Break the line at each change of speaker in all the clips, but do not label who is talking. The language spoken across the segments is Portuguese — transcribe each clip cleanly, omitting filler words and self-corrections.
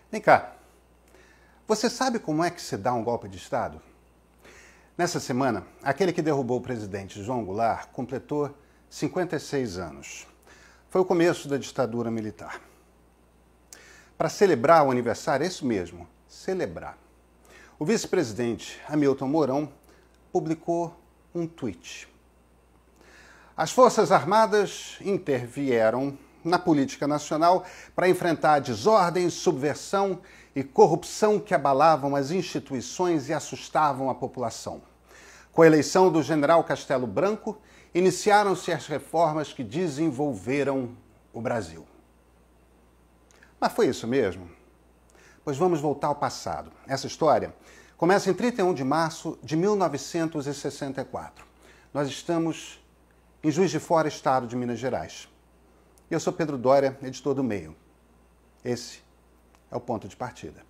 Vem cá, você sabe como é que se dá um golpe de Estado? Nessa semana, aquele que derrubou o presidente João Goulart completou 56 anos. Foi o começo da ditadura militar. Para celebrar o aniversário, é isso mesmo, celebrar. O vice-presidente Hamilton Mourão publicou um tweet. As Forças Armadas intervieram na política nacional para enfrentar a desordem, subversão e corrupção que abalavam as instituições e assustavam a população. Com a eleição do general Castelo Branco, iniciaram-se as reformas que desenvolveram o Brasil. Mas foi isso mesmo? Pois vamos voltar ao passado. Essa história começa em 31 de março de 1964. Nós estamos em Juiz de Fora, estado de Minas Gerais. E eu sou Pedro Doria, editor do Meio. Esse é o ponto de partida.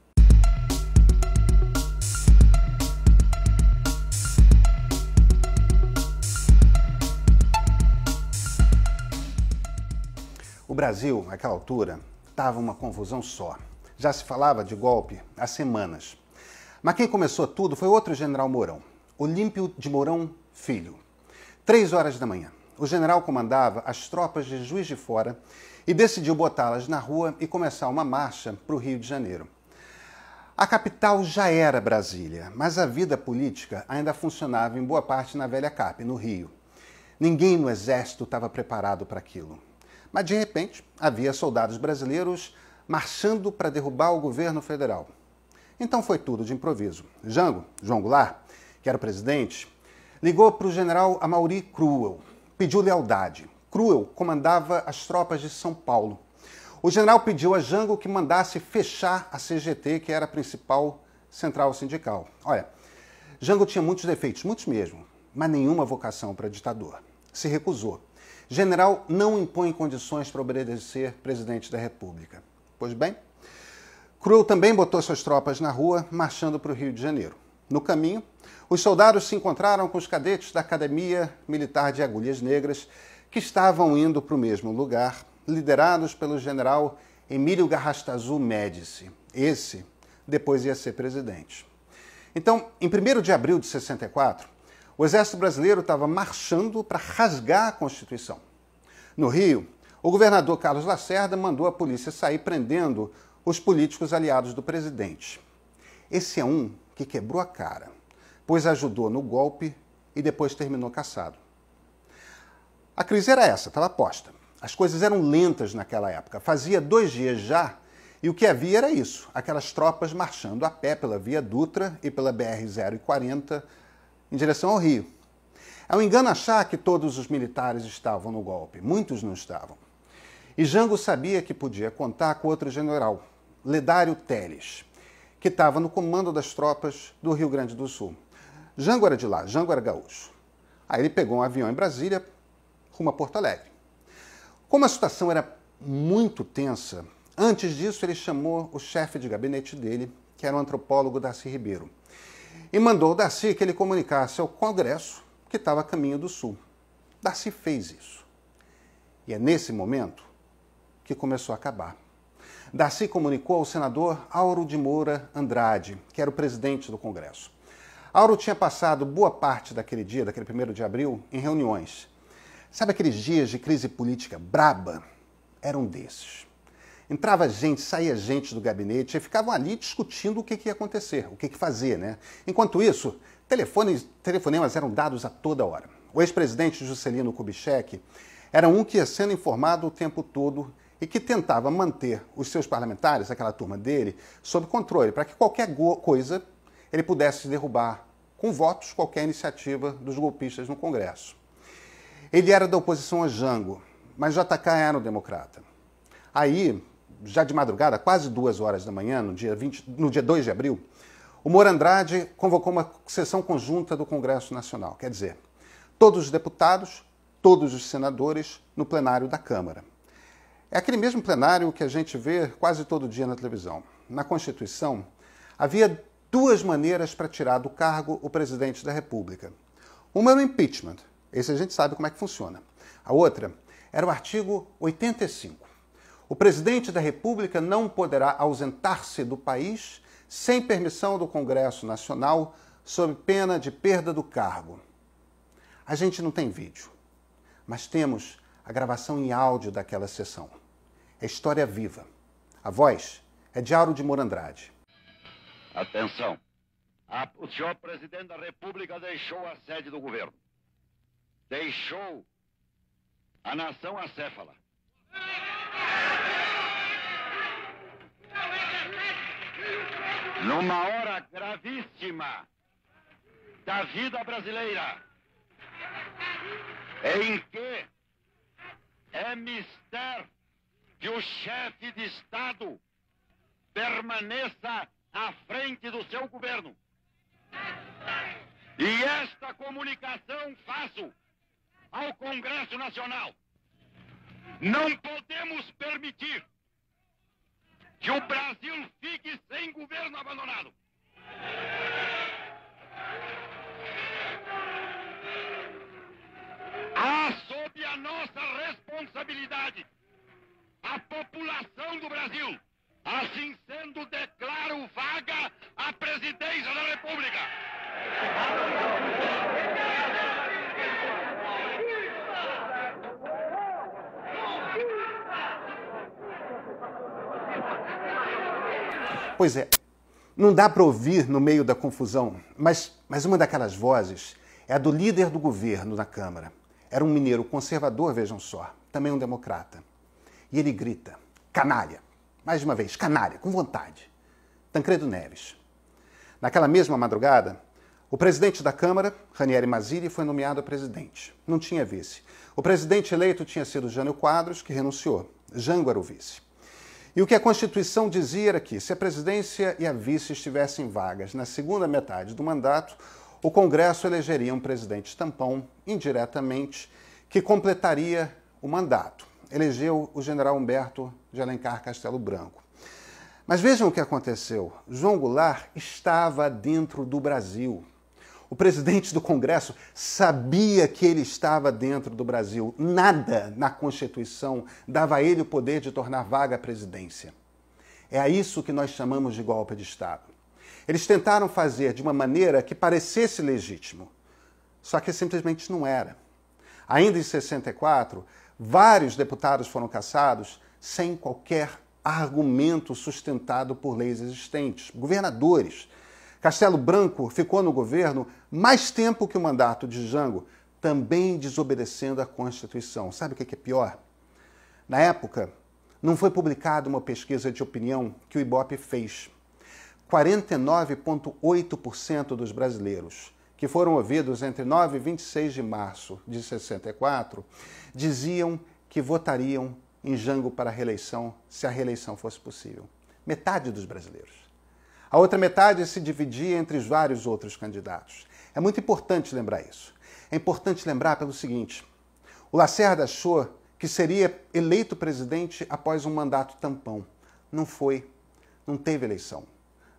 O Brasil, naquela altura, estava uma confusão só. Já se falava de golpe há semanas. Mas quem começou tudo foi outro general Mourão, Olímpio de Mourão Filho. 3 horas da manhã, o general comandava as tropas de Juiz de Fora e decidiu botá-las na rua e começar uma marcha para o Rio de Janeiro. A capital já era Brasília, mas a vida política ainda funcionava em boa parte na velha CAP, no Rio. Ninguém no exército estava preparado para aquilo. Mas, de repente, havia soldados brasileiros marchando para derrubar o governo federal. Então foi tudo de improviso. João Goulart, que era o presidente, ligou para o general Amaury Cruel, pediu lealdade. Cruel comandava as tropas de São Paulo. O general pediu a Jango que mandasse fechar a CGT, que era a principal central sindical. Olha, Jango tinha muitos defeitos, muitos mesmo, mas nenhuma vocação para ditador. Se recusou. General não impõe condições para obedecer presidente da República. Pois bem, Cruel também botou suas tropas na rua, marchando para o Rio de Janeiro. No caminho, os soldados se encontraram com os cadetes da Academia Militar de Agulhas Negras, que estavam indo para o mesmo lugar, liderados pelo general Emílio Garrastazu Médici. Esse depois ia ser presidente. Então, em 1º de abril de 64, o Exército Brasileiro estava marchando para rasgar a Constituição. No Rio, o governador Carlos Lacerda mandou a polícia sair prendendo os políticos aliados do presidente. Esse é um que quebrou a cara, pois ajudou no golpe e depois terminou cassado. A crise era essa, estava posta. As coisas eram lentas naquela época. Fazia 2 dias já e o que havia era isso, aquelas tropas marchando a pé pela Via Dutra e pela BR-040 em direção ao Rio. É um engano achar que todos os militares estavam no golpe. Muitos não estavam. E Jango sabia que podia contar com outro general, Ledário Telles, que estava no comando das tropas do Rio Grande do Sul. Jango era de lá, Jango era gaúcho. Aí ele pegou um avião em Brasília, rumo a Porto Alegre. Como a situação era muito tensa, antes disso ele chamou o chefe de gabinete dele, que era o antropólogo Darcy Ribeiro, e mandou o Darcy que ele comunicasse ao Congresso que estava a caminho do Sul. Darcy fez isso. E é nesse momento que começou a acabar. Darcy comunicou ao senador Auro de Moura Andrade, que era o presidente do Congresso. Auro tinha passado boa parte daquele dia, daquele 1º de abril, em reuniões. Sabe aqueles dias de crise política braba? Era um desses. Entrava gente, saía gente do gabinete e ficavam ali discutindo o que ia acontecer, o que fazer, né? Enquanto isso, telefonemas eram dados a toda hora. O ex-presidente Juscelino Kubitschek era um que ia sendo informado o tempo todo e que tentava manter os seus parlamentares, aquela turma dele, sob controle, para que qualquer coisa ele pudesse derrubar com votos qualquer iniciativa dos golpistas no Congresso. Ele era da oposição a Jango, mas JK era um democrata. Aí, já de madrugada, quase 2 horas da manhã, no dia 2 de abril, o Moura Andrade convocou uma sessão conjunta do Congresso Nacional. Quer dizer, todos os deputados, todos os senadores no plenário da Câmara. É aquele mesmo plenário que a gente vê quase todo dia na televisão. Na Constituição, havia 2 maneiras para tirar do cargo o presidente da República. Uma era o impeachment. Esse a gente sabe como é que funciona. A outra era o artigo 85. O presidente da República não poderá ausentar-se do país sem permissão do Congresso Nacional, sob pena de perda do cargo. A gente não tem vídeo, mas temos a gravação em áudio daquela sessão. É história viva. A voz é de Auro de Moura Andrade.
Atenção. O senhor presidente da República deixou a sede do governo. Deixou a nação acéfala. Numa hora gravíssima da vida brasileira, em que é mister que o chefe de Estado permaneça à frente do seu governo. E esta comunicação faço ao Congresso Nacional. Não podemos permitir que o Brasil fique sem governo abandonado. Há sob a nossa responsabilidade a população do Brasil. Assim sendo, declaro vaga a presidência da República.
Pois é, não dá para ouvir no meio da confusão, mas uma daquelas vozes é a do líder do governo na Câmara. Era um mineiro conservador, vejam só, também um democrata. E ele grita, canalha, mais uma vez, canalha, com vontade. Tancredo Neves. Naquela mesma madrugada, o presidente da Câmara, Ranieri Mazzilli, foi nomeado presidente. Não tinha vice. O presidente eleito tinha sido Jânio Quadros, que renunciou. Jango era o vice. E o que a Constituição dizia era que, se a presidência e a vice estivessem vagas na segunda metade do mandato, o Congresso elegeria um presidente tampão, indiretamente, que completaria o mandato. Elegeu o general Humberto de Alencar Castelo Branco. Mas vejam o que aconteceu. João Goulart estava dentro do Brasil. O presidente do Congresso sabia que ele estava dentro do Brasil. Nada na Constituição dava a ele o poder de tornar vaga a presidência. É a isso que nós chamamos de golpe de Estado. Eles tentaram fazer de uma maneira que parecesse legítimo, só que simplesmente não era. Ainda em 64, vários deputados foram cassados sem qualquer argumento sustentado por leis existentes. Governadores. Castelo Branco ficou no governo mais tempo que o mandato de Jango, também desobedecendo a Constituição. Sabe o que é pior? Na época, não foi publicada uma pesquisa de opinião que o Ibope fez. 49,8% dos brasileiros que foram ouvidos entre 9 e 26 de março de 64 diziam que votariam em Jango para a reeleição se a reeleição fosse possível. Metade dos brasileiros. A outra metade se dividia entre os vários outros candidatos. É muito importante lembrar isso. É importante lembrar pelo seguinte: o Lacerda achou que seria eleito presidente após um mandato tampão. Não foi. Não teve eleição.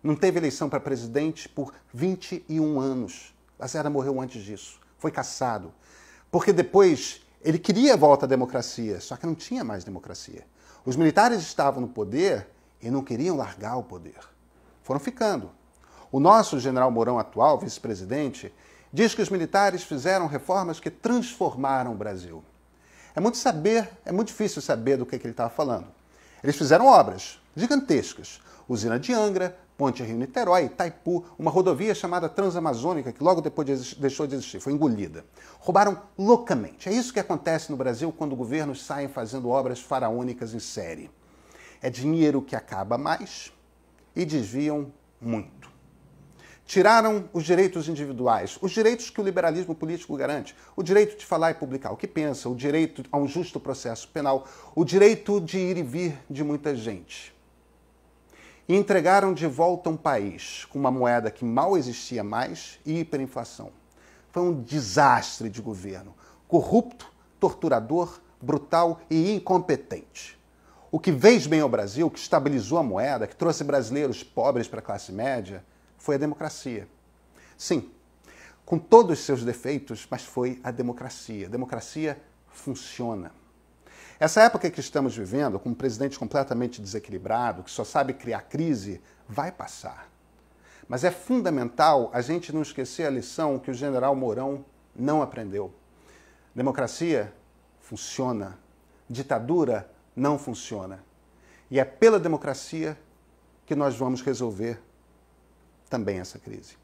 Não teve eleição para presidente por 21 anos. Lacerda morreu antes disso. Foi cassado. Porque depois ele queria a volta à democracia, só que não tinha mais democracia. Os militares estavam no poder e não queriam largar o poder. Foram ficando. O nosso general Mourão atual, vice-presidente, diz que os militares fizeram reformas que transformaram o Brasil. É muito difícil saber do que ele estava falando. Eles fizeram obras gigantescas. Usina de Angra, Ponte Rio-Niterói, Itaipu, uma rodovia chamada Transamazônica, que logo depois deixou de existir, foi engolida. Roubaram loucamente. É isso que acontece no Brasil quando governos saem fazendo obras faraônicas em série. É dinheiro que acaba mais e desviam muito. Tiraram os direitos individuais, os direitos que o liberalismo político garante, o direito de falar e publicar o que pensa, o direito a um justo processo penal, o direito de ir e vir de muita gente. E entregaram de volta um país com uma moeda que mal existia mais e hiperinflação. Foi um desastre de governo, corrupto, torturador, brutal e incompetente. O que fez bem ao Brasil, que estabilizou a moeda, que trouxe brasileiros pobres para a classe média, foi a democracia. Sim, com todos os seus defeitos, mas foi a democracia. A democracia funciona. Essa época que estamos vivendo, com um presidente completamente desequilibrado, que só sabe criar crise, vai passar. Mas é fundamental a gente não esquecer a lição que o general Mourão não aprendeu. Democracia funciona, ditadura não funciona. E é pela democracia que nós vamos resolver também essa crise.